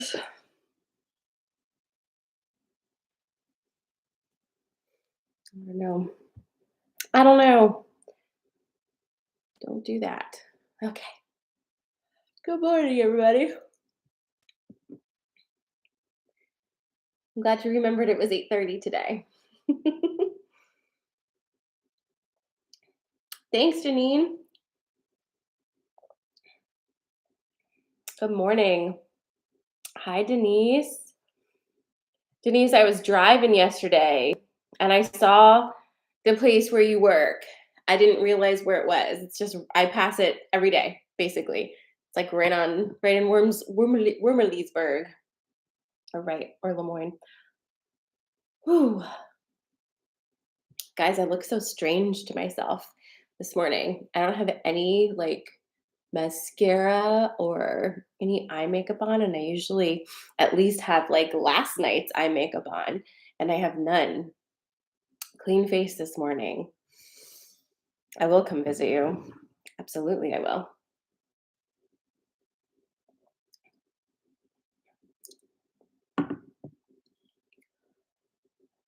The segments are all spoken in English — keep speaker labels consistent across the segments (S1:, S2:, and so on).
S1: I don't know. I don't know. Don't do that. Okay. Good morning, everybody. I'm glad you remembered it was 8:30 today. Thanks, Janine. Good morning. Hi, Denise. Denise, I was driving yesterday and I saw the place where you work. I didn't realize where it was. It's just I pass it every day, basically. It's like right in Wormleysburg, or Lemoyne. Whew. Guys, I look so strange to myself this morning. I don't have any like mascara or any eye makeup on, and I usually at least have like last night's eye makeup on, and I have none. Clean face this morning. I will come visit you. Absolutely, I will.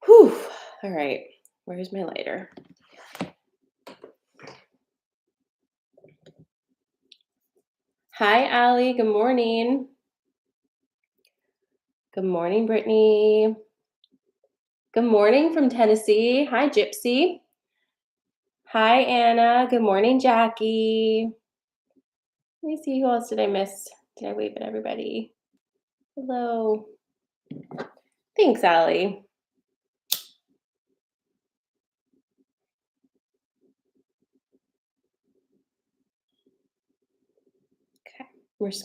S1: Whew. All right. Where's my lighter? Hi, Allie. Good morning. Good morning, Brittany. Good morning from Tennessee. Hi, Gypsy. Hi, Anna. Good morning, Jackie. Let me see, who else did I miss? Did I wave at everybody? Hello. Thanks, Allie. Okay.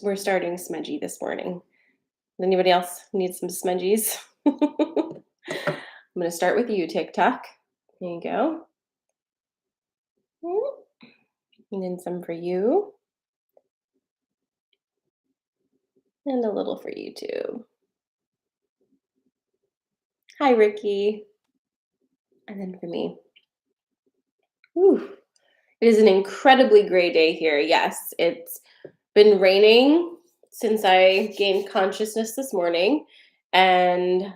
S1: We're starting smudgy this morning. Anybody else need some smudgies? I'm going to start with you, TikTok. There you go. And then some for you. And a little for you too. Hi, Ricky. And then for me. Whew. It is an incredibly gray day here. Yes, it's been raining since I gained consciousness this morning. And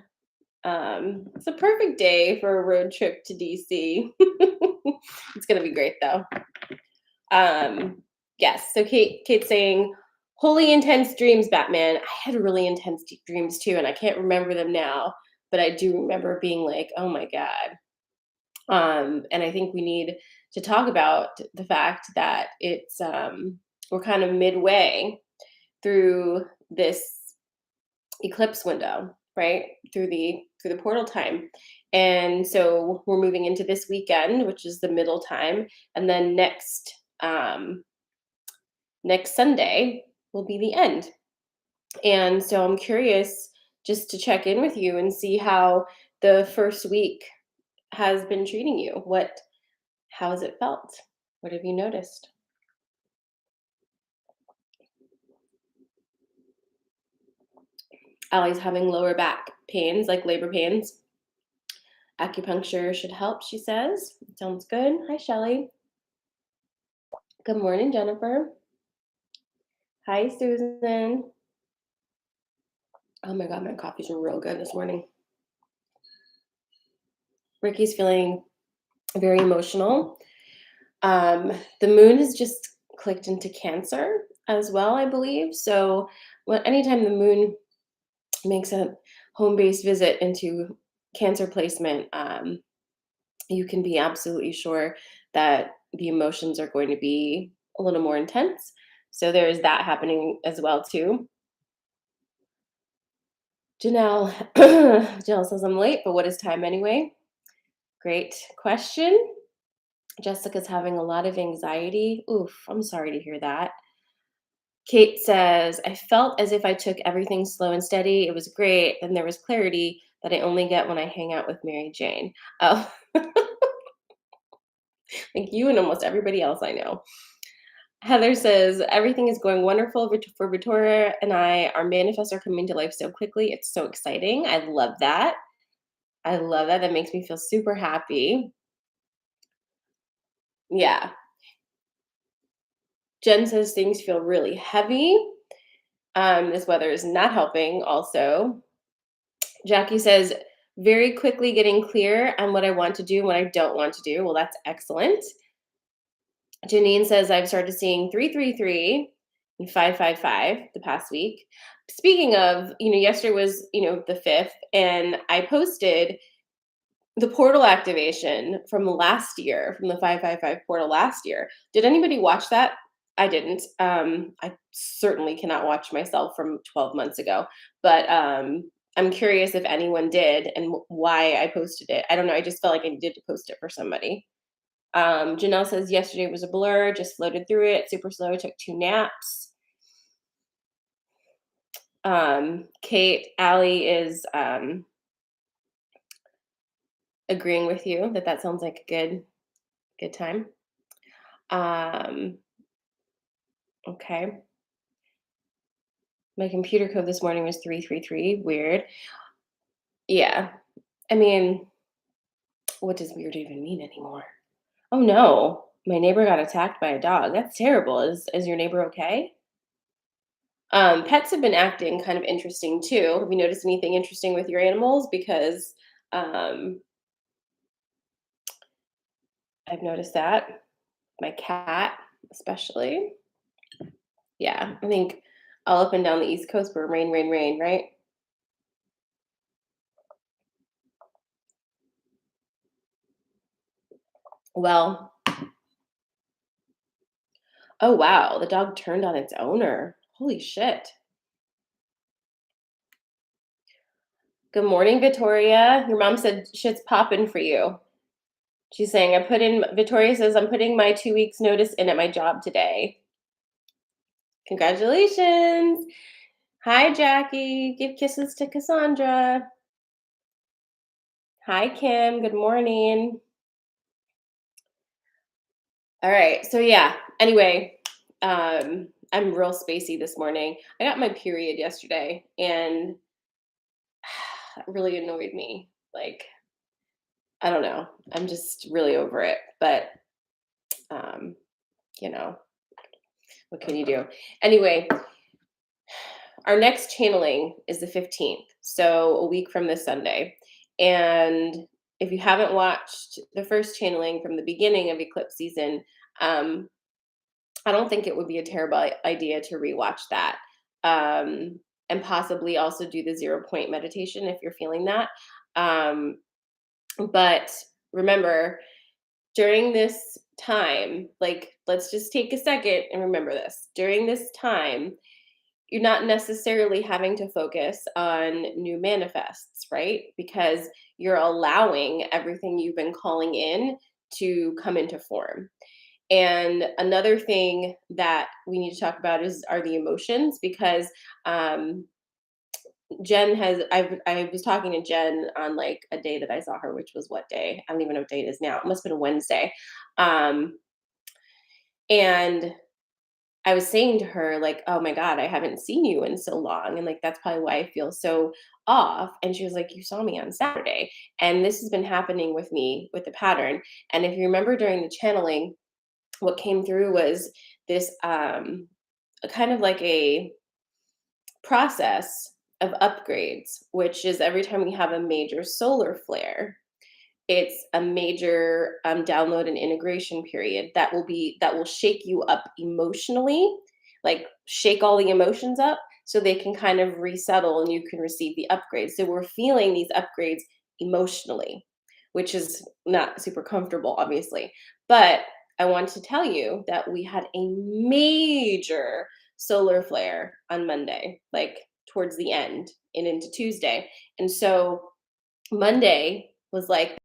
S1: it's a perfect day for a road trip to DC. It's going to be great though. Yes, so Kate's saying, holy intense dreams, Batman. I had really intense dreams too, and I can't remember them now, but I do remember being like, oh my God. And I think we need to talk about the fact that it's we're kind of midway through this eclipse window, right? Through the portal time. And so we're moving into this weekend, which is the middle time, and then next Sunday will be the end. And so I'm curious just to check in with you and see how the first week has been treating you. How has it felt? What have you noticed? Allie's having lower back pains, like labor pains. Acupuncture should help, she says. Sounds good. Hi, Shelly. Good morning, Jennifer. Hi, Susan. Oh my God, my coffee's real good this morning. Ricky's feeling very emotional. The moon has just clicked into Cancer as well, I believe. So, anytime the moon makes a home-based visit into Cancer placement, you can be absolutely sure that the emotions are going to be a little more intense. So there is that happening as well too. Janelle, Janelle says I'm late, but what is time anyway? Great question. Jessica's having a lot of anxiety. Oof, I'm sorry to hear that. Kate says, I felt as if I took everything slow and steady. It was great. And there was clarity that I only get when I hang out with Mary Jane. Oh, like you and almost everybody else I know. Heather says, everything is going wonderful for Victoria and I. Our manifests are coming to life so quickly. It's so exciting. I love that. I love that. That makes me feel super happy. Yeah. Jen says things feel really heavy. This weather is not helping also. Jackie says, very quickly getting clear on what I want to do and what I don't want to do. Well, that's excellent. Janine says, I've started seeing 333 and 555 the past week. Speaking of, yesterday was, the 5th, and I posted the portal activation from last year, from the 555 portal last year. Did anybody watch that? I didn't. I certainly cannot watch myself from 12 months ago, but I'm curious if anyone did and why I posted it. I don't know. I just felt like I needed to post it for somebody. Janelle says yesterday was a blur, just floated through it, super slow, took 2 naps. Kate, Allie is agreeing with you that sounds like a good time. Okay. My computer code this morning was 333. Weird. Yeah. I mean, what does weird even mean anymore? Oh no. My neighbor got attacked by a dog. That's terrible. Is your neighbor okay? Pets have been acting kind of interesting too. Have you noticed anything interesting with your animals? Because um, I've noticed that. My cat, especially. Yeah, I think all up and down the East Coast we're rain, rain, rain, right? Well, oh wow, the dog turned on its owner. Holy shit. Good morning, Victoria. Your mom said shit's popping for you. She's saying, Victoria says, I'm putting my 2 weeks notice in at my job today. Congratulations. Hi, Jackie. Give kisses to Cassandra. Hi, Kim. Good morning. All right. So, yeah. Anyway, I'm real spacey this morning. I got my period yesterday and it really annoyed me. Like, I don't know. I'm just really over it. But, um, you know, what can you do? Anyway, our next channeling is the 15th, so a week from this Sunday. And if you haven't watched the first channeling from the beginning of eclipse season, um, I don't think it would be a terrible idea to rewatch that. And possibly also do the 0 point meditation if you're feeling that. Um, but remember, during this time, like, let's just take a second and remember this. During this time, you're not necessarily having to focus on new manifests, right? Because you're allowing everything you've been calling in to come into form. And another thing that we need to talk about are the emotions, because um, I was talking to Jen on like a day that I saw her, which was what day? I don't even know what day it is now. It must have been a Wednesday. Um, and I was saying to her, like, oh my God, I haven't seen you in so long. And like, that's probably why I feel so off. And she was like, you saw me on Saturday. And this has been happening with me with the pattern. And if you remember during the channeling, what came through was this kind of like a process of upgrades, which is every time we have a major solar flare, it's a major download and integration period that will shake you up emotionally, like shake all the emotions up so they can kind of resettle and you can receive the upgrades. So we're feeling these upgrades emotionally, which is not super comfortable, obviously. But I want to tell you that we had a major solar flare on Monday, like towards the end and into Tuesday. And so Monday was like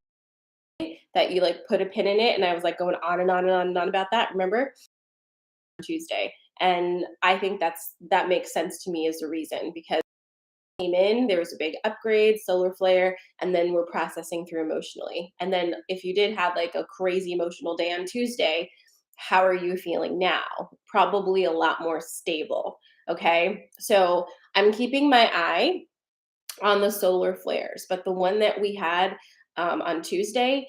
S1: that you like put a pin in it, and I was like going on and on and on and on about that, remember? Tuesday. And I think that makes sense to me as a reason, because came in, there was a big upgrade, solar flare, and then we're processing through emotionally. And then if you did have like a crazy emotional day on Tuesday, how are you feeling now? Probably a lot more stable. Okay. So I'm keeping my eye on the solar flares, but the one that we had on Tuesday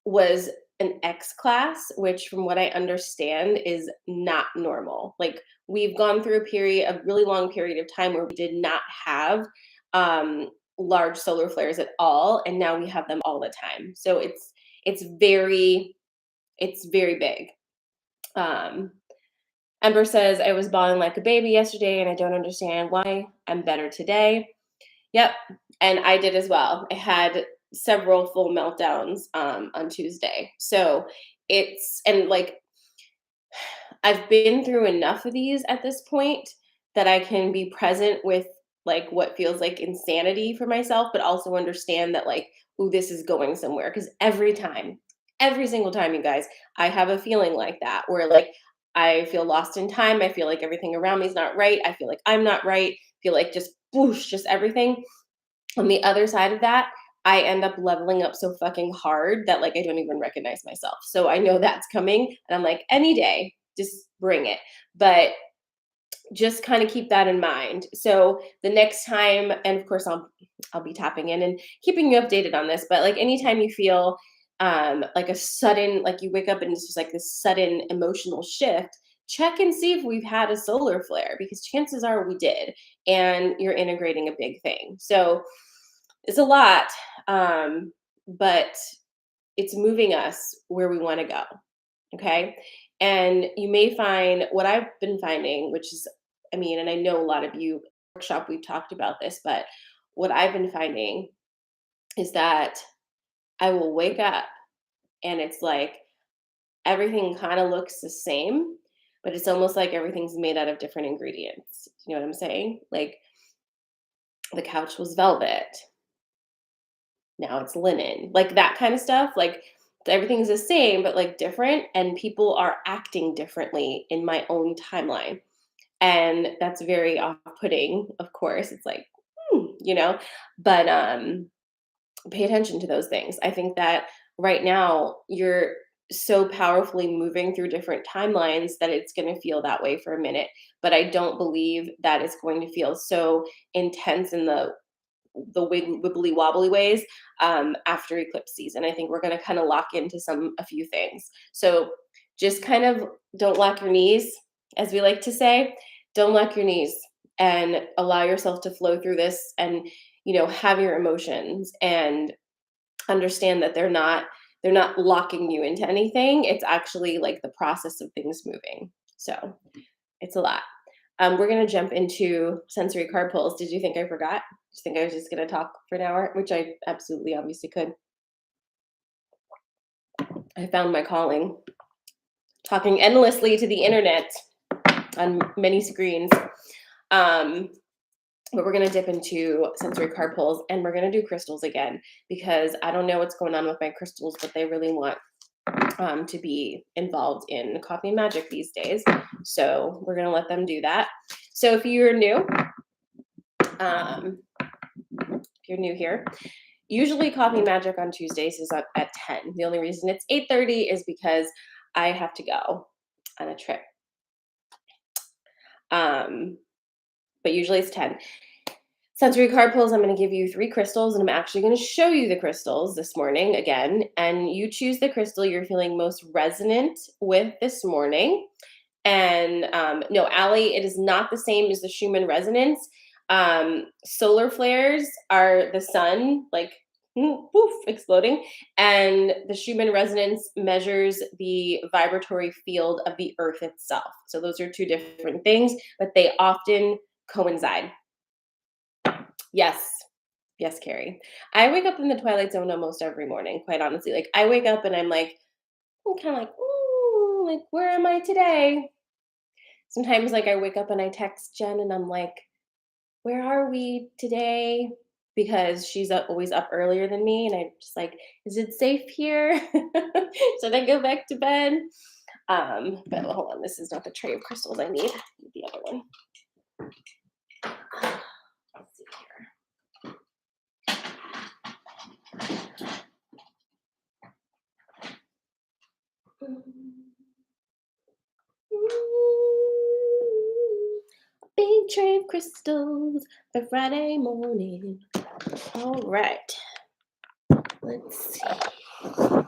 S1: was an X class, which from what I understand is not normal. Like we've gone through a really long period of time where we did not have um, large solar flares at all, and now we have them all the time. So it's very it's very big. Um, Ember says, I was bawling like a baby yesterday and I don't understand why. I'm better today. Yep. And I did as well. I had several full meltdowns on Tuesday. So and like, I've been through enough of these at this point that I can be present with like what feels like insanity for myself, but also understand that like, ooh, this is going somewhere. Cause every single time, you guys, I have a feeling like that where like I feel lost in time. I feel like everything around me is not right. I feel like I'm not right. Feel like just whoosh, just everything. On the other side of that, I end up leveling up so fucking hard that like I don't even recognize myself. So I know that's coming and I'm like, any day, just bring it. But just kind of keep that in mind. So the next time, and of course I'll be tapping in and keeping you updated on this, but like anytime you feel like a sudden, like you wake up and it's just like this sudden emotional shift, check and see if we've had a solar flare because chances are we did, and you're integrating a big thing. So it's a lot, but it's moving us where we want to go. Okay. And you may find what I've been finding, which is, I mean, and I know a lot of you workshop, we've talked about this, but what I've been finding is that I will wake up and it's like everything kind of looks the same, but it's almost like everything's made out of different ingredients. You know what I'm saying? Like the couch was velvet, now it's linen, like that kind of stuff. Like everything's the same, but like different, and people are acting differently in my own timeline. And that's very off-putting, of course. It's like, you know, but pay attention to those things. I think that right now you're so powerfully moving through different timelines that it's going to feel that way for a minute. But I don't believe that it's going to feel so intense in the wibbly wobbly ways after eclipse season. I think we're going to kind of lock into a few things. So just kind of don't lock your knees, as we like to say. Don't lock your knees and allow yourself to flow through this, and have your emotions and understand that they're not locking you into anything. It's actually like the process of things moving. So it's a lot. We're going to jump into sensory card pulls. Did you think I forgot? Did you think I was just going to talk for an hour? Which I absolutely obviously could. I found my calling, talking endlessly to the internet on many screens. But we're going to dip into sensory card pulls, and we're going to do crystals again because I don't know what's going on with my crystals, but they really want to be involved in coffee and magic these days. So we're going to let them do that. So if you're new here, usually coffee and magic on Tuesdays is up at 10. The only reason it's 8:30 is because I have to go on a trip. But usually it's 10. Sensory card pulls, I'm going to give you 3 crystals, and I'm actually going to show you the crystals this morning again. And you choose the crystal you're feeling most resonant with this morning. And no, Allie, it is not the same as the Schumann resonance. Solar flares are the sun, like poof, exploding. And the Schumann resonance measures the vibratory field of the earth itself. So those are 2 different things, but they often coincide. Yes. Yes, Carrie. I wake up in the twilight zone almost every morning, quite honestly. Like I wake up and I'm kind of like, ooh, like where am I today? Sometimes like I wake up and I text Jen and I'm like, where are we today? Because she's always up earlier than me, and I'm just like, is it safe here? Should I go back to bed? But hold on, this is not the tray of crystals I need. I need the other one. Let's see here. Big tray of crystals for Friday morning. All right. Let's see. Okay.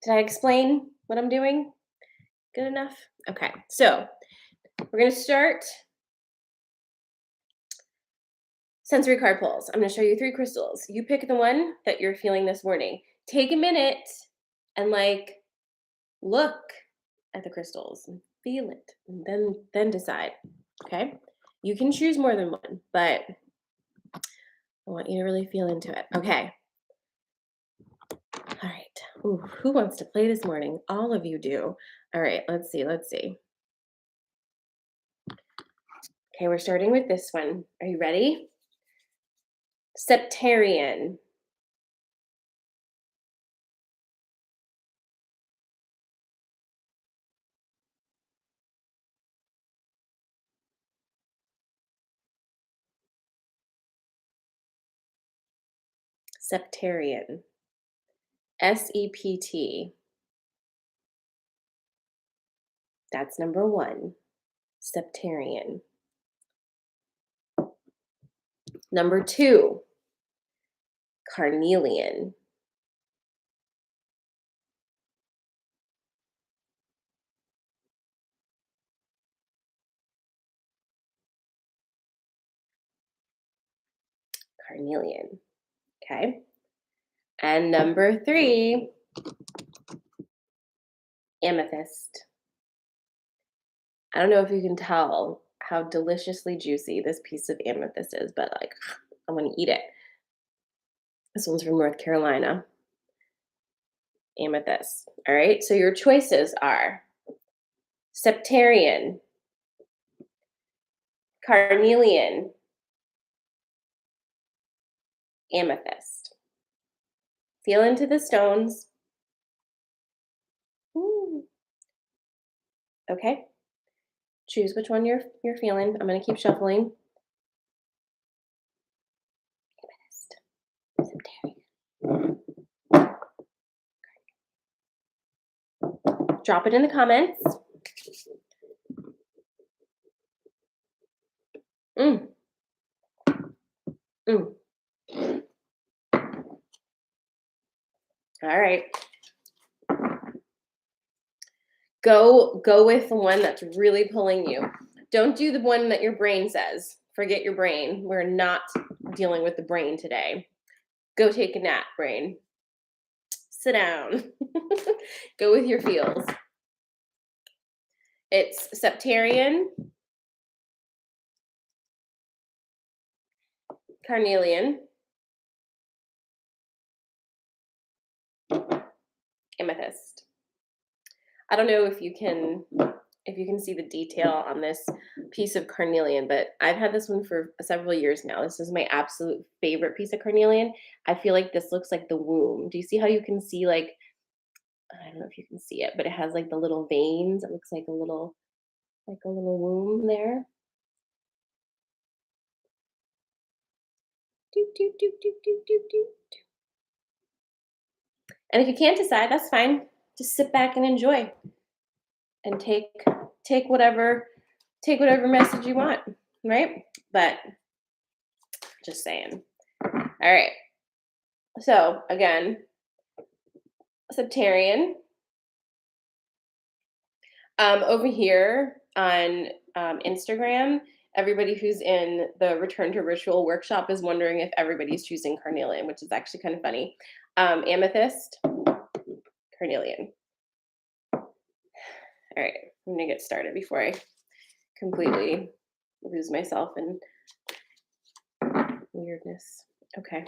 S1: Did I explain what I'm doing? Good enough? Okay, so we're gonna start sensory card pulls. I'm gonna show you 3 crystals. You pick the one that you're feeling this morning. Take a minute and like look at the crystals and feel it, and then decide. Okay? You can choose more than one, but I want you to really feel into it. Okay. All right. Ooh, who wants to play this morning? All of you do. All right, let's see. Let's see. Okay, we're starting with this one. Are you ready? Septarian. Septarian. SEPT. That's number 1. Septarian. Number 2. Carnelian. Carnelian. Okay. And number 3, amethyst. I don't know if you can tell how deliciously juicy this piece of amethyst is, but like, I want to eat it. This one's from North Carolina. Amethyst. All right. So your choices are Septarian, Carnelian, amethyst. Feel into the stones. Ooh. Okay. Choose which one you're feeling. I'm gonna keep shuffling. Amethyst. Septarian. Drop it in the comments. Mm. Mm. All right. Go with the one that's really pulling you. Don't do the one that your brain says. Forget your brain. We're not dealing with the brain today. Go take a nap, brain. Sit down. Go with your feels. It's Septarian, Carnelian, amethyst. I don't know if you can see the detail on this piece of carnelian, but I've had this one for several years now. This is my absolute favorite piece of carnelian. I feel like this looks like the womb. Do you see how you can see like, I don't know if you can see it, but it has like the little veins. It looks like a little womb there. Doop, doop, doop, doop, doop, doop, doop. And if you can't decide, that's fine. Just sit back and enjoy and take whatever message you want, right? But just saying. All right. So again, Septarian. Over here on Instagram, everybody who's in the Return to Ritual workshop is wondering if everybody's choosing Carnelian, which is actually kind of funny. Amethyst, Carnelian. All right, I'm gonna get started before I completely lose myself in weirdness. Okay.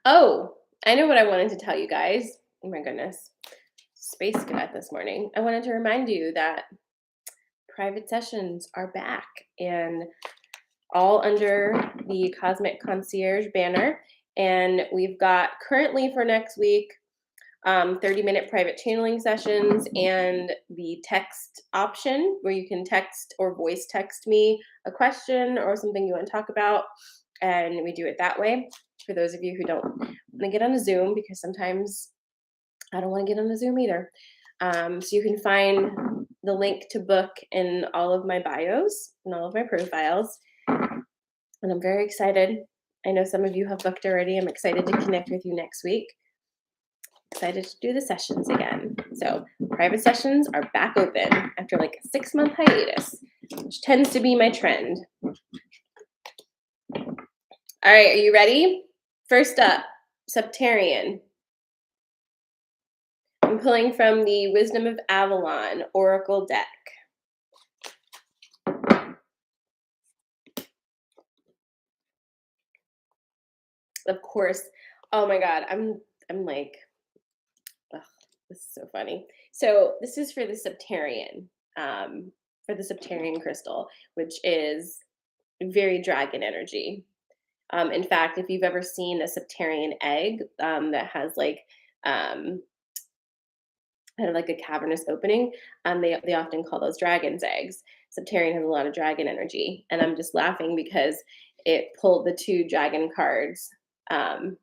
S1: Oh, I know what I wanted to tell you guys. Oh my goodness. Space Cadet this morning. I wanted to remind you that private sessions are back and all under the Cosmic Concierge banner. And we've got currently for next week 30-minute private channeling sessions and the text option where you can text or voice text me a question or something you want to talk about. And we do it that way. For those of you who don't want to get on a Zoom, because sometimes I don't want to get on the Zoom either. So you can find the link to book in all of my bios and all of my profiles. And I'm very excited. I know some of you have booked already. I'm excited to connect with you next week. Excited to do the sessions again. So private sessions are back open after like a 6-month hiatus, which tends to be my trend. All right, are you ready? First up, Septarian. I'm pulling from the Wisdom of Avalon Oracle deck. Of course. Oh my God, I'm like, ugh, this is so funny. So this is for the Septarian crystal, which is very dragon energy. In fact, if you've ever seen a Septarian egg that has like kind of like a cavernous opening, they often call those dragons' eggs. Septarian has a lot of dragon energy, and I'm just laughing because it pulled the 2 dragon cards um,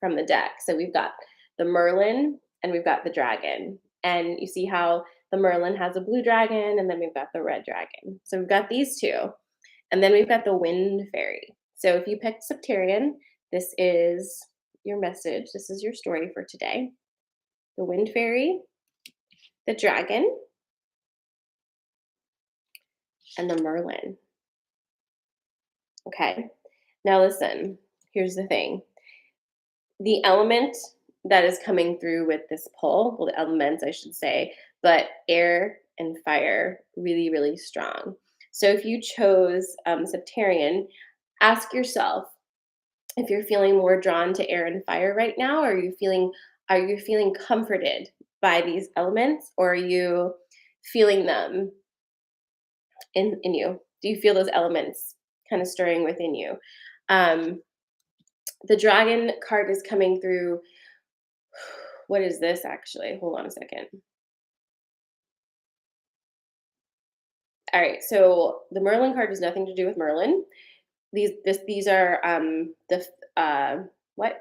S1: from the deck. So we've got the Merlin and we've got the dragon, and you see how the Merlin has a blue dragon, and then we've got the red dragon. So we've got these 2, and then we've got the Wind Fairy. So if you picked Septarian, this is your message. This is your story for today. The Wind Fairy, the dragon, and the Merlin. Okay. Now listen, here's the thing. The element that is coming through with this pull, well, the elements, I should say, but air and fire, really, really strong. So if you chose Septarian, ask yourself if you're feeling more drawn to air and fire right now, or are you feeling comforted by these elements, or are you feeling them in you? Do you feel those elements kind of stirring within you? Um, the dragon card is coming through. What is this actually? Hold on a second. All right, so the Merlin card has nothing to do with Merlin. These are what?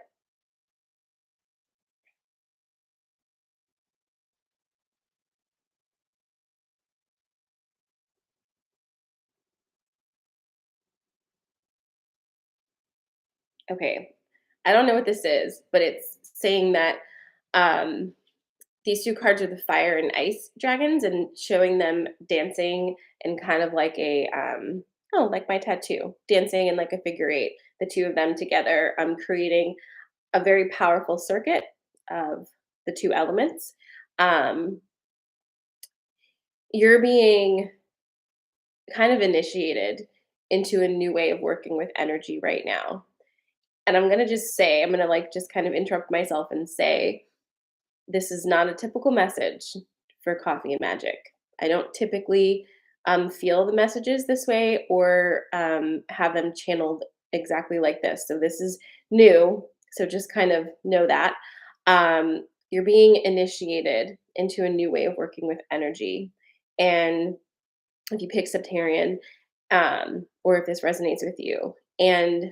S1: Okay, I don't know what this is, but it's saying that um, these 2 cards are the fire and ice dragons, and showing them dancing in kind of like a oh, like my tattoo, dancing in like a figure 8. The 2 of them together, creating a very powerful circuit of the 2 elements. Um, you're being kind of initiated into a new way of working with energy right now. And I'm gonna just say, I'm gonna like just kind of interrupt myself and say, this is not a typical message for Coffee and Magic. I don't typically feel the messages this way, or have them channeled exactly like this. So this is new. So just kind of know that. You're being initiated into a new way of working with energy. And if you pick Septarian, or if this resonates with you, and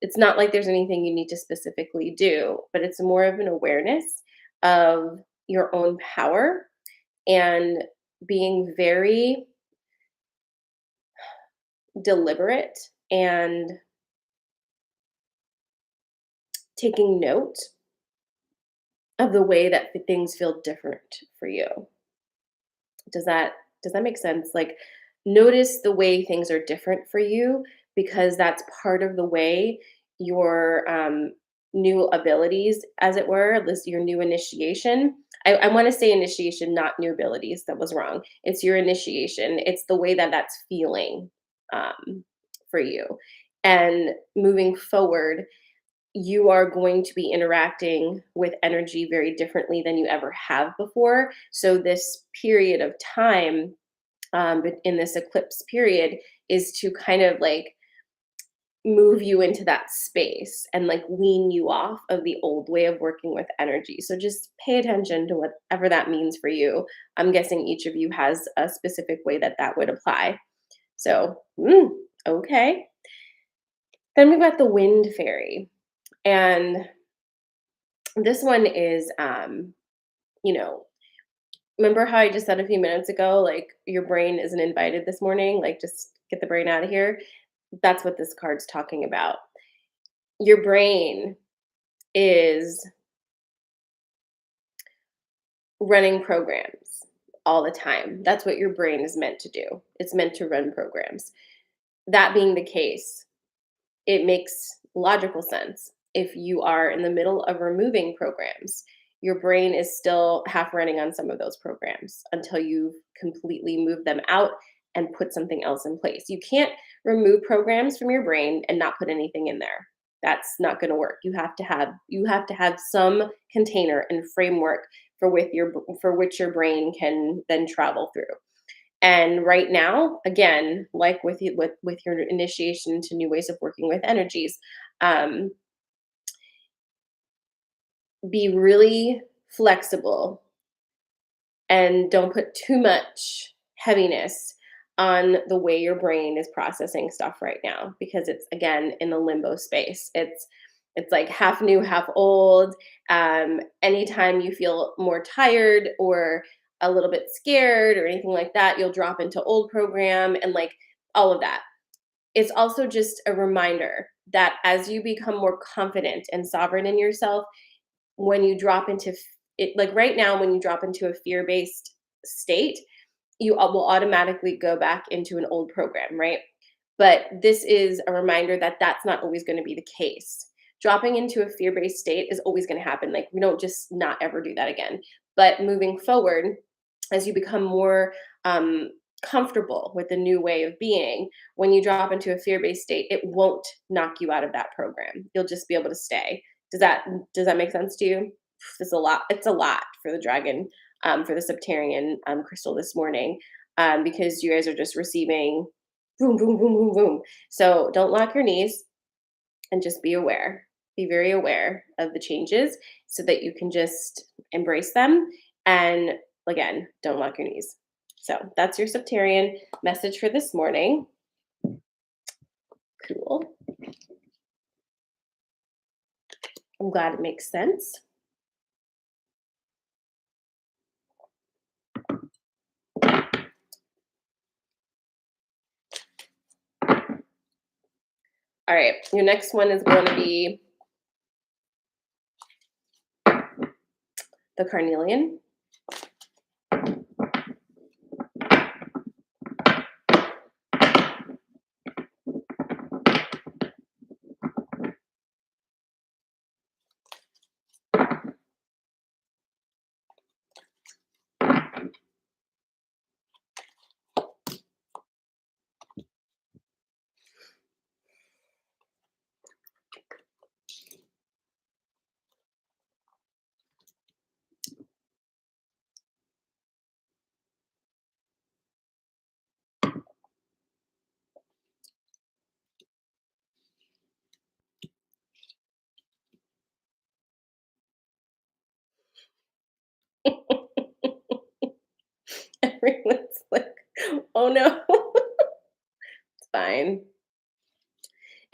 S1: it's not like there's anything you need to specifically do, but it's more of an awareness of your own power, and being very deliberate and taking note of the way that things feel different for you. Does that does that make sense? Like, notice the way things are different for you, because that's part of the way your new abilities, as it were, this your new initiation. I want to say initiation, not new abilities. That was wrong. It's your initiation. It's the way that that's feeling for you, and moving forward, you are going to be interacting with energy very differently than you ever have before. So this period of time, in this eclipse period, is to kind of like move you into that space and like wean you off of the old way of working with energy. So just pay attention to whatever that means for you. I'm guessing each of you has a specific way that that would apply. So, okay. Then we've got the Wind Fairy. And this one is you know, remember how I just said a few minutes ago, like your brain isn't invited this morning, like just get the brain out of here? That's what this card's talking about. Your brain is running programs all the time. That's what your brain is meant to do. It's meant to run programs. That being the case, it makes logical sense. If you are in the middle of removing programs, your brain is still half running on some of those programs until you've completely moved them out and put something else in place. You can't remove programs from your brain and not put anything in there. That's not going to work. You have to have some container and framework for which your brain can then travel through. And right now, again, like with your initiation to new ways of working with energies, um, be really flexible and don't put too much heaviness on the way your brain is processing stuff right now, because it's again in the limbo space. It's like half new, half old. Anytime you feel more tired or a little bit scared or anything like that, you'll drop into old program and like all of that. It's also just a reminder that as you become more confident and sovereign in yourself, when you drop into it, like right now, when you drop into a fear based state, you will automatically go back into an old program, right? But this is a reminder that that's not always going to be the case. Dropping into a fear based state is always going to happen. Like, we don't just not ever do that again. But moving forward, as you become more comfortable with the new way of being, when you drop into a fear based state, it won't knock you out of that program. You'll just be able to stay. Does that make sense to you? It's a lot. It's a lot for the dragon, for the Septarian crystal this morning, because you guys are just receiving boom, boom, boom, boom, boom. So don't lock your knees and just be aware. Be very aware of the changes so that you can just embrace them. And again, don't lock your knees. So that's your Septarian message for this morning. Cool. I'm glad it makes sense. All right, your next one is going to be the Carnelian. Everyone's like, oh no. It's fine.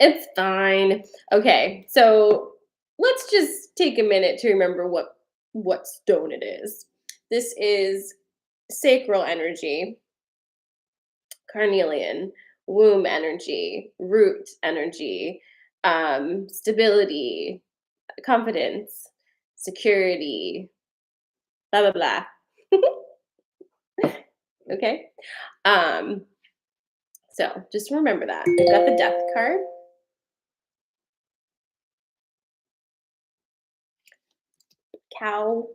S1: It's fine. Okay, so let's just take a minute to remember what stone it is. This is sacral energy, carnelian, womb energy, root energy, stability, confidence, security, blah blah blah. Okay. Um, so just remember that. We've got the death card. Cow.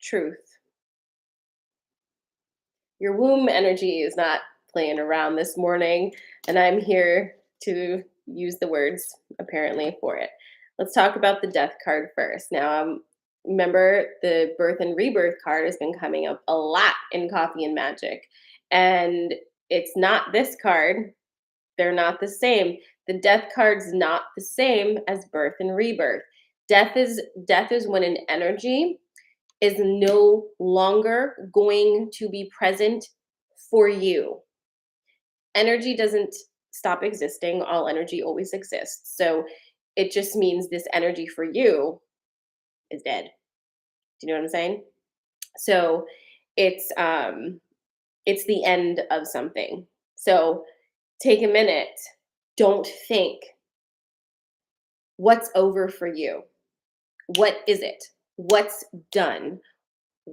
S1: Truth. Your womb energy is not playing around this morning, and I'm here to use the words apparently for it. Let's talk about the death card first. Now, remember the birth and rebirth card has been coming up a lot in Coffee and Magic, and it's not this card. They're not the same. The death card's not the same as birth and rebirth. Death is when an energy is no longer going to be present for you. Energy doesn't stop existing, all energy always exists. So it just means this energy for you is dead. Do you know what I'm saying? So it's the end of something. So take a minute. Don't think what's over for you. What is it? What's done?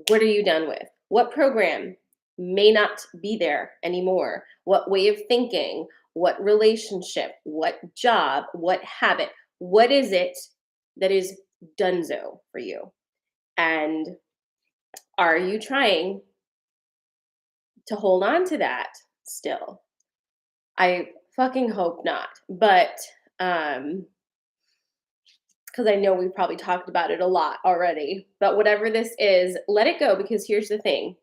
S1: What are you done with? What program may not be there anymore? What way of thinking? What relationship? What job? What habit? What is it that is donezo for you? And are you trying to hold on to that still? I fucking hope not. But because I know we've probably talked about it a lot already. But whatever this is, let it go, because here's the thing.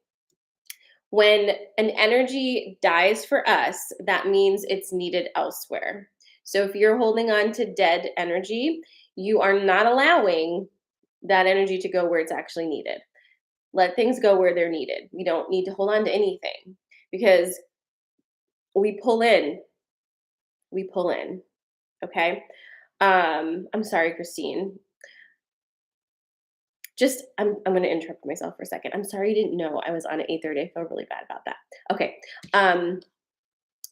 S1: When an energy dies for us, that means it's needed elsewhere. So if you're holding on to dead energy, you are not allowing that energy to go where it's actually needed. Let things go where they're needed. We don't need to hold on to anything, because we pull in, we pull in. Okay. I'm sorry, Christine. Just I'm gonna interrupt myself for a second. I'm sorry you didn't know I was on at 8:30. I feel really bad about that. Okay.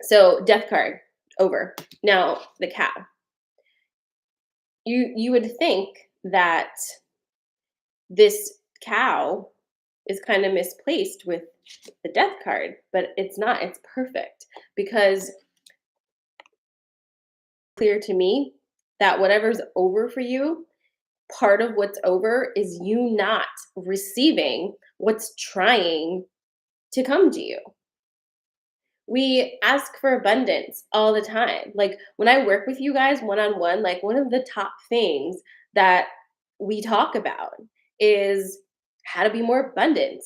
S1: So death card over. Now the cow. You would think that this cow is kind of misplaced with the death card, but it's not. It's perfect, because clear to me that whatever's over for you, part of what's over is you not receiving what's trying to come to you. We ask for abundance all the time. Like when I work with you guys one on one, like one of the top things that we talk about is how to be more abundant.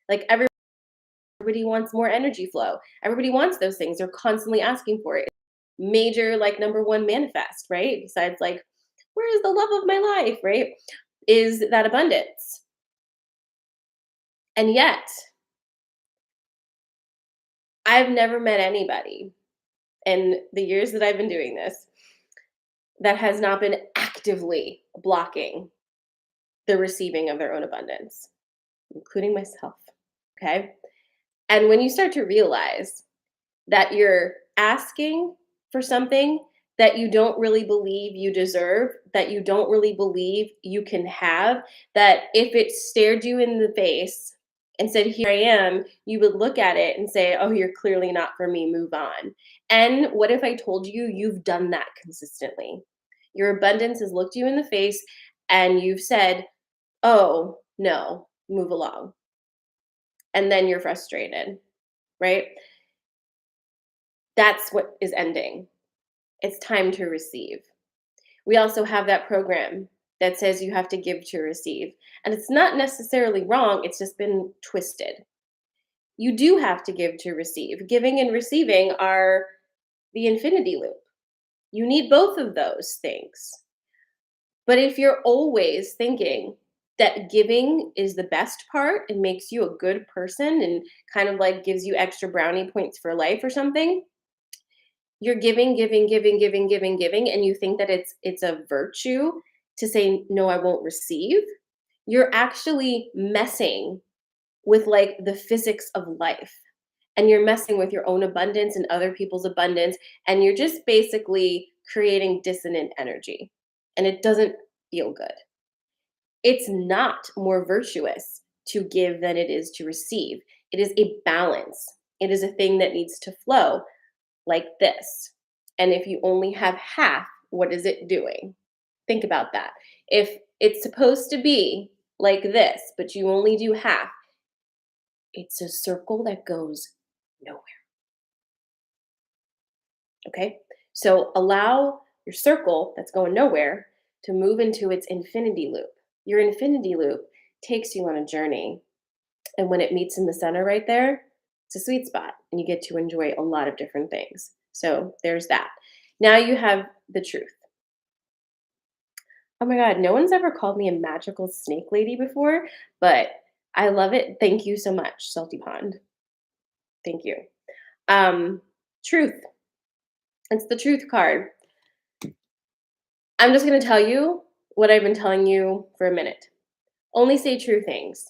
S1: Like everybody wants more energy flow. Everybody wants those things. They're constantly asking for it. Major, like, number one manifest, right? Besides, like, where is the love of my life, right? Is that abundance. And yet, I've never met anybody in the years that I've been doing this that has not been actively blocking the receiving of their own abundance, including myself. Okay. And when you start to realize that you're asking for something that you don't really believe you deserve, that you don't really believe you can have, that if it stared you in the face and said, "Here I am," you would look at it and say, "Oh, you're clearly not for me, move on." And what if I told you you've done that consistently? Your abundance has looked you in the face and you've said, "Oh, no, move along." And then you're frustrated, right? That's what is ending. It's time to receive. We also have that program that says you have to give to receive. And it's not necessarily wrong, it's just been twisted. You do have to give to receive. Giving and receiving are the infinity loop. You need both of those things. But if you're always thinking that giving is the best part and makes you a good person and kind of like gives you extra brownie points for life or something, you're giving, giving, giving, giving, giving, giving, and you think that it's a virtue to say no, I won't receive. You're actually messing with like the physics of life, and you're messing with your own abundance and other people's abundance, and you're just basically creating dissonant energy, and it doesn't feel good. It's not more virtuous to give than it is to receive. It is a balance. It is a thing that needs to flow like this. And if you only have half, what is it doing? Think about that. If it's supposed to be like this, but you only do half, it's a circle that goes nowhere. Okay? So allow your circle that's going nowhere to move into its infinity loop. Your infinity loop takes you on a journey. And when it meets in the center right there, it's a sweet spot and you get to enjoy a lot of different things. So there's that. Now you have the truth. Oh my God, no one's ever called me a magical snake lady before, but I love it. Thank you so much, Salty Pond. Thank you. Truth. It's the truth card. I'm just going to tell you what I've been telling you for a minute. Only say true things.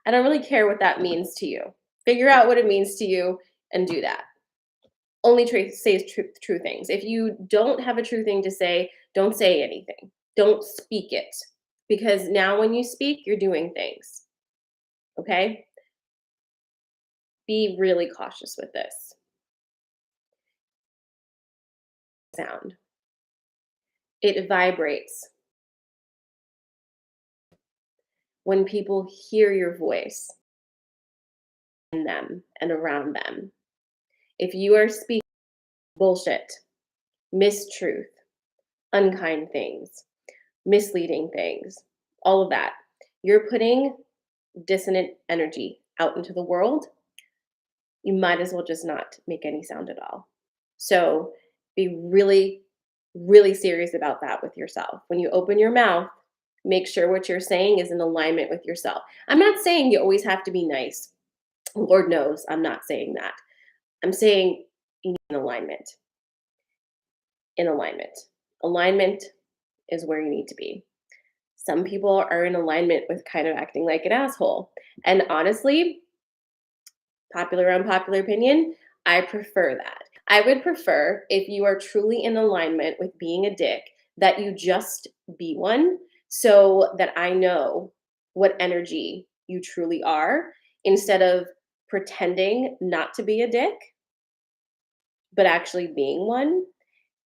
S1: I don't really care what that means to you. Figure out what it means to you and do that. Only say true things. If you don't have a true thing to say, don't say anything. Don't speak it. Because now when you speak, you're doing things. Okay? Be really cautious with this. Sound. It vibrates when people hear your voice in them and around them. If you are speaking bullshit, mistruth, unkind things, misleading things, all of that, you're putting dissonant energy out into the world. You might as well just not make any sound at all. So be really, really serious about that with yourself. When you open your mouth, make sure what you're saying is in alignment with yourself. I'm not saying you always have to be nice. Lord knows I'm not saying that. I'm saying in alignment. In alignment. Alignment is where you need to be. Some people are in alignment with kind of acting like an asshole. And honestly, unpopular opinion, I prefer that. I would prefer, if you are truly in alignment with being a dick, that you just be one so that I know what energy you truly are, instead of pretending not to be a dick, but actually being one,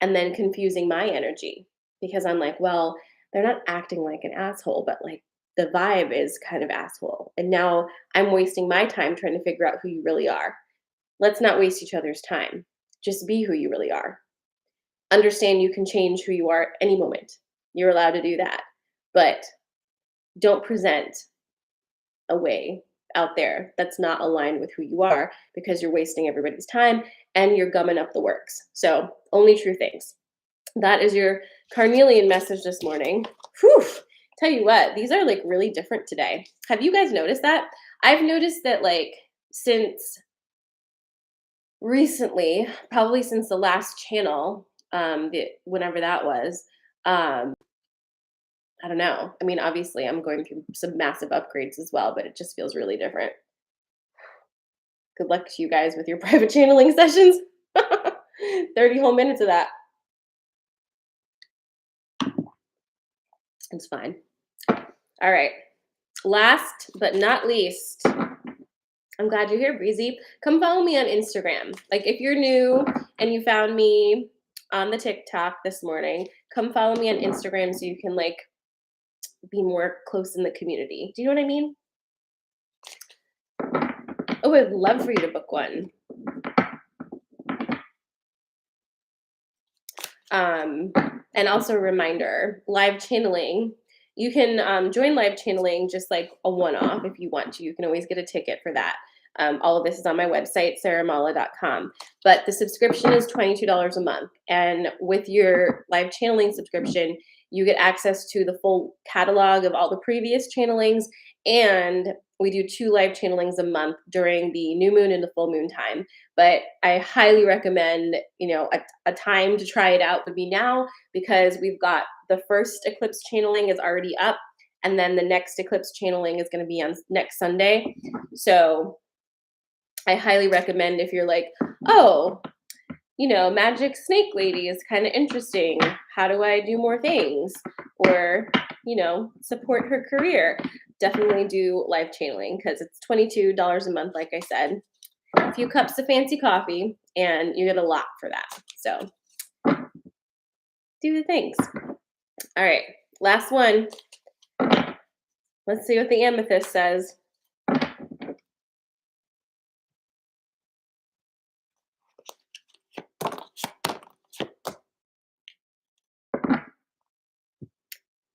S1: and then confusing my energy. Because I'm like, well, they're not acting like an asshole, but like the vibe is kind of asshole. And now I'm wasting my time trying to figure out who you really are. Let's not waste each other's time. Just be who you really are. Understand you can change who you are at any moment. You're allowed to do that. But don't present a way out there that's not aligned with who you are, because you're wasting everybody's time and you're gumming up the works. So only true things. That is your Carnelian message this morning. Whew. Tell you what, these are like really different today. Have you guys noticed that? I've noticed that like since recently, probably since the last channel, whenever that was, I don't know. I mean, obviously, I'm going through some massive upgrades as well, but it just feels really different. Good luck to you guys with your private channeling sessions. 30 whole minutes of that. It's fine. All right. Last but not least, I'm glad you're here, Breezy. Come follow me on Instagram. Like if you're new and you found me on the TikTok this morning, come follow me on Instagram so you can like be more close in the community. Do you know what I mean? Oh, I'd love for you to book one. And also a reminder, live channeling. You can join live channeling just like a one-off if you want to. You can always get a ticket for that. All of this is on my website, sarahmala.com. But the subscription is $22 a month. And with your live channeling subscription, you get access to the full catalog of all the previous channelings. And we do 2 live channelings a month during the new moon and the full moon time. But I highly recommend, a time to try it out would be now, because we've got the first eclipse channeling is already up, and then the next eclipse channeling is going to be on next Sunday. So I highly recommend, if you're like, oh, magic snake lady is kind of interesting. How do I do more things? Or, support her career. Definitely do live channeling, because it's $22 a month, like I said. A few cups of fancy coffee, and you get a lot for that. So do the things. All right, last one. Let's see what the Amethyst says.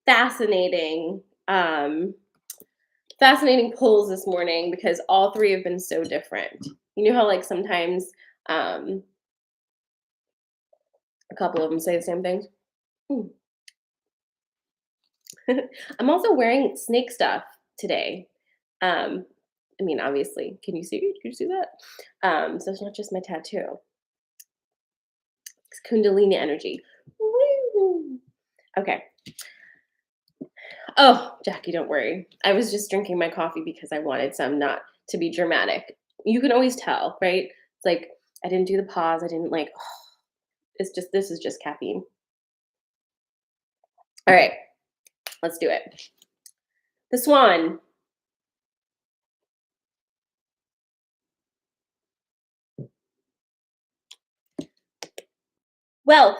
S1: Fascinating. Fascinating pulls this morning, because all 3 have been so different. You know how like sometimes a couple of them say the same things? I'm also wearing snake stuff today. I mean, obviously, can you see that? So it's not just my tattoo. It's Kundalini energy. Woo! Okay. Oh, Jackie, don't worry. I was just drinking my coffee because I wanted some, not to be dramatic. You can always tell, right? It's like I didn't do the pause. I didn't like, it's just, this is just caffeine. All right, let's do it. The swan. Wealth.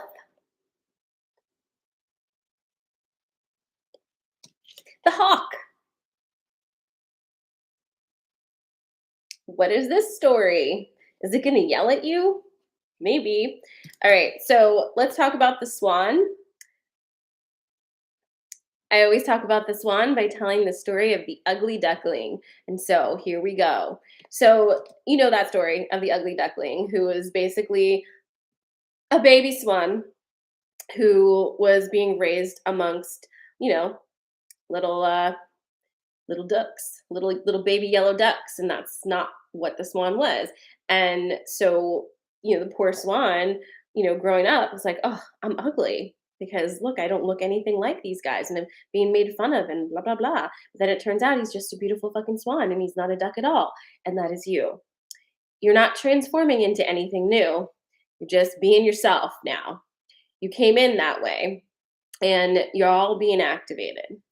S1: The hawk. What is this story? Is it going to yell at you? Maybe. All right, so let's talk about the swan. I always talk about the swan by telling the story of the ugly duckling. And so here we go. So, you know that story of the ugly duckling, who was basically a baby swan who was being raised amongst, you know, little little ducks, little baby yellow ducks, and that's not what the swan was. And so, the poor swan, growing up was like, "Oh, I'm ugly because look, I don't look anything like these guys and I'm being made fun of and blah blah blah." But then it turns out he's just a beautiful fucking swan and he's not a duck at all. And that is you. You're not transforming into anything new. You're just being yourself now. You came in that way and you're all being activated.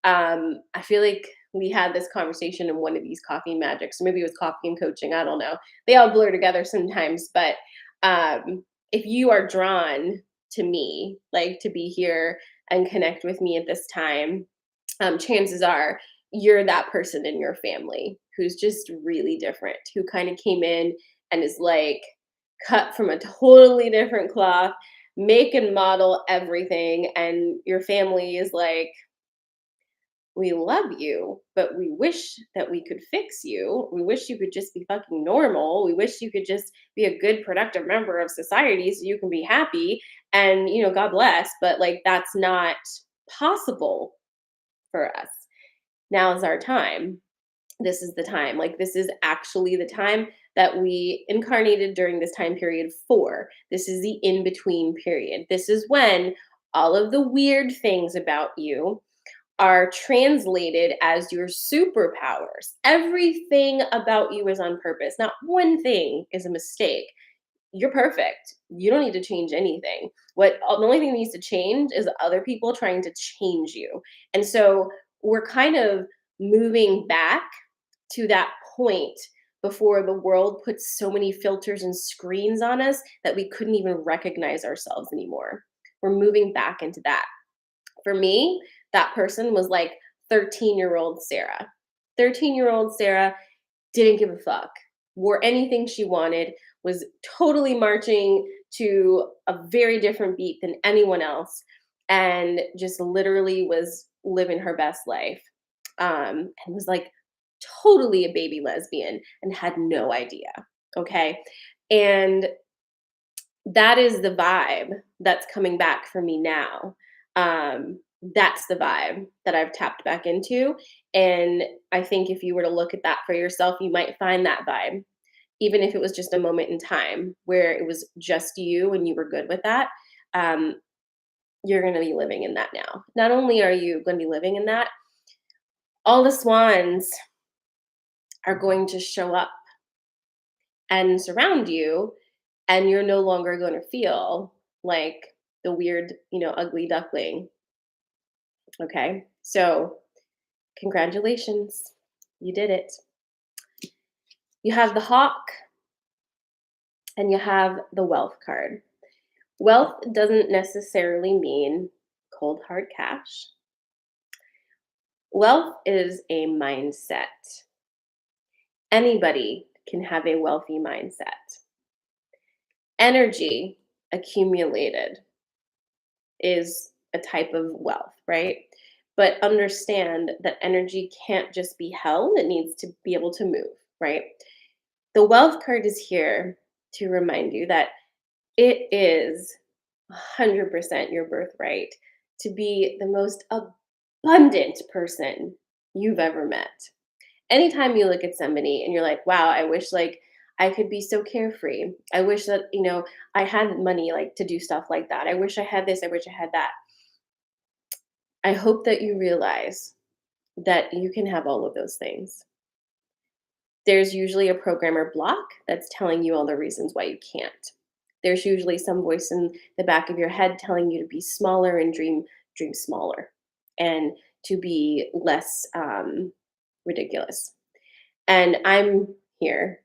S1: I feel like we had this conversation in one of these coffee magics, or maybe it was coffee and coaching. I don't know. They all blur together sometimes, but if you are drawn to me, like to be here and connect with me at this time, chances are you're that person in your family who's just really different, who kind of came in and is like cut from a totally different cloth, make and model everything, and your family is like, we love you, but we wish that we could fix you. We wish you could just be fucking normal. We wish you could just be a good, productive member of society so you can be happy. And, God bless, but like that's not possible for us. Now is our time. This is the time. Like, this is actually the time that we incarnated during this time period for. This is the in between period. This is when all of the weird things about you are translated as your superpowers. Everything about you is on purpose. Not one thing is a mistake. You're perfect. You don't need to change anything. The only thing that needs to change is other people trying to change you. And so we're kind of moving back to that point before the world puts so many filters and screens on us that we couldn't even recognize ourselves anymore. We're moving back into that. For me, that person was like 13-year-old Sarah. 13-year-old Sarah didn't give a fuck, wore anything she wanted, was totally marching to a very different beat than anyone else, and just literally was living her best life. And was like totally a baby lesbian and had no idea. Okay. And that is the vibe that's coming back for me now. That's the vibe that I've tapped back into. And I think if you were to look at that for yourself, you might find that vibe, even if it was just a moment in time where it was just you and you were good with that. Um, you're going to be living in that now. Not only are you going to be living in that, all the swans are going to show up and surround you, and you're no longer going to feel like the weird, ugly duckling. Okay. So, congratulations. You did it. You have the hawk and you have the wealth card. Wealth doesn't necessarily mean cold hard cash. Wealth is a mindset. Anybody can have a wealthy mindset. Energy accumulated is a type of wealth, right? But understand that energy can't just be held, it needs to be able to move, right? The wealth card is here to remind you that it is 100% your birthright to be the most abundant person you've ever met. Anytime you look at somebody and you're like, wow, I wish like I could be so carefree. I wish that, I had money like to do stuff like that. I wish I had this, I wish I had that. I hope that you realize that you can have all of those things. There's usually a programmer block that's telling you all the reasons why you can't. There's usually some voice in the back of your head telling you to be smaller and dream smaller, and to be less ridiculous. And I'm here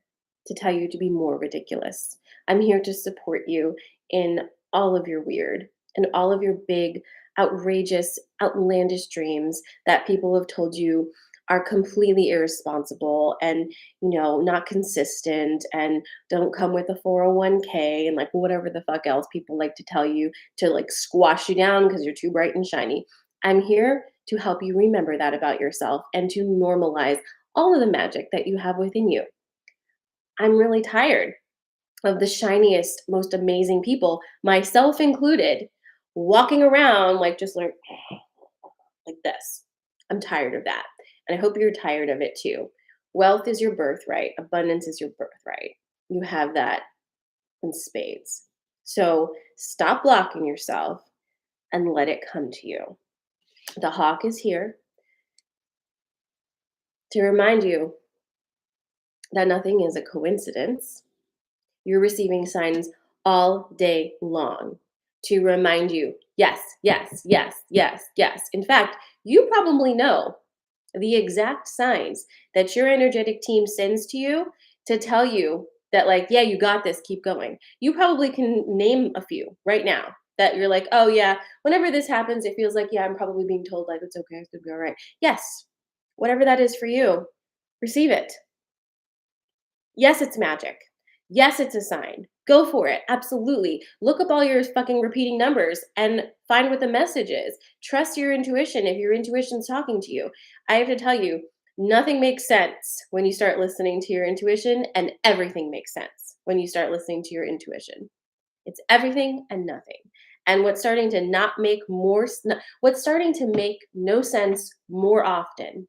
S1: to tell you to be more ridiculous. I'm here to support you in all of your weird and all of your big, outrageous, outlandish dreams that people have told you are completely irresponsible and, not consistent and don't come with a 401k and like whatever the fuck else people like to tell you to like squash you down because you're too bright and shiny. I'm here to help you remember that about yourself and to normalize all of the magic that you have within you. I'm really tired of the shiniest, most amazing people, myself included, walking around like just like this. I'm tired of that. And I hope you're tired of it too. Wealth is your birthright, abundance is your birthright. You have that in spades. So stop blocking yourself and let it come to you. The hawk is here to remind you that nothing is a coincidence. You're receiving signs all day long to remind you, yes, yes, yes, yes, yes. In fact, you probably know the exact signs that your energetic team sends to you to tell you that, like, yeah, you got this, keep going. You probably can name a few right now that you're like, oh, yeah, whenever this happens, it feels like, yeah, I'm probably being told, like, it's okay, it's gonna be all right. Yes, whatever that is for you, receive it. Yes, it's magic. Yes, it's a sign. Go for it. Absolutely. Look up all your fucking repeating numbers and find what the message is. Trust your intuition if your intuition's talking to you. I have to tell you, nothing makes sense when you start listening to your intuition, and everything makes sense when you start listening to your intuition. It's everything and nothing. And what's starting to make no sense more often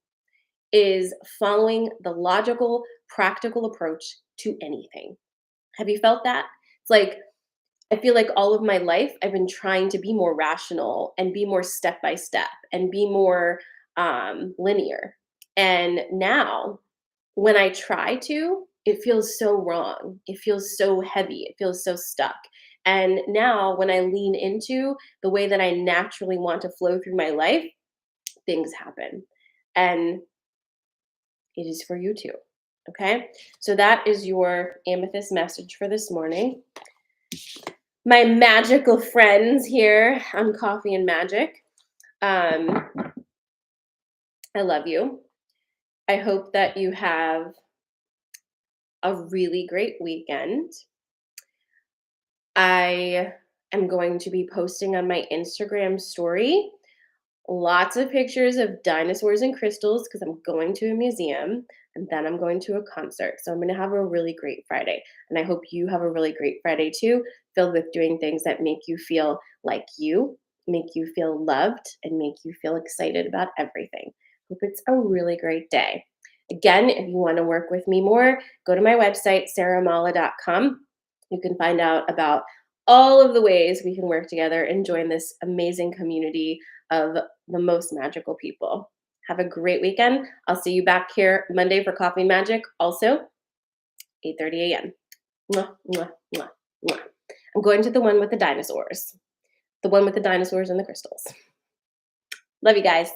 S1: is following the logical, practical approach to anything. Have you felt that? It's like, I feel like all of my life I've been trying to be more rational and be more step by step and be more linear. And now, when I try to, it feels so wrong. It feels so heavy. It feels so stuck. And now, when I lean into the way that I naturally want to flow through my life, things happen. And it is for you too. Okay. So that is your amethyst message for this morning. My magical friends here on Coffee and Magic. I love you. I hope that you have a really great weekend. I am going to be posting on my Instagram story lots of pictures of dinosaurs and crystals because I'm going to a museum and then I'm going to a concert. So I'm going to have a really great Friday. And I hope you have a really great Friday too, filled with doing things that make you feel like you, make you feel loved, and make you feel excited about everything. Hope it's a really great day. Again, if you want to work with me more, go to my website, sarahmala.com. You can find out about all of the ways we can work together and join this amazing community of the most magical people. Have a great weekend. I'll see you back here Monday for Coffee Magic, also 8:30 a.m. Mwah, mwah, mwah, mwah. I'm going to the one with the dinosaurs and the crystals. Love you guys.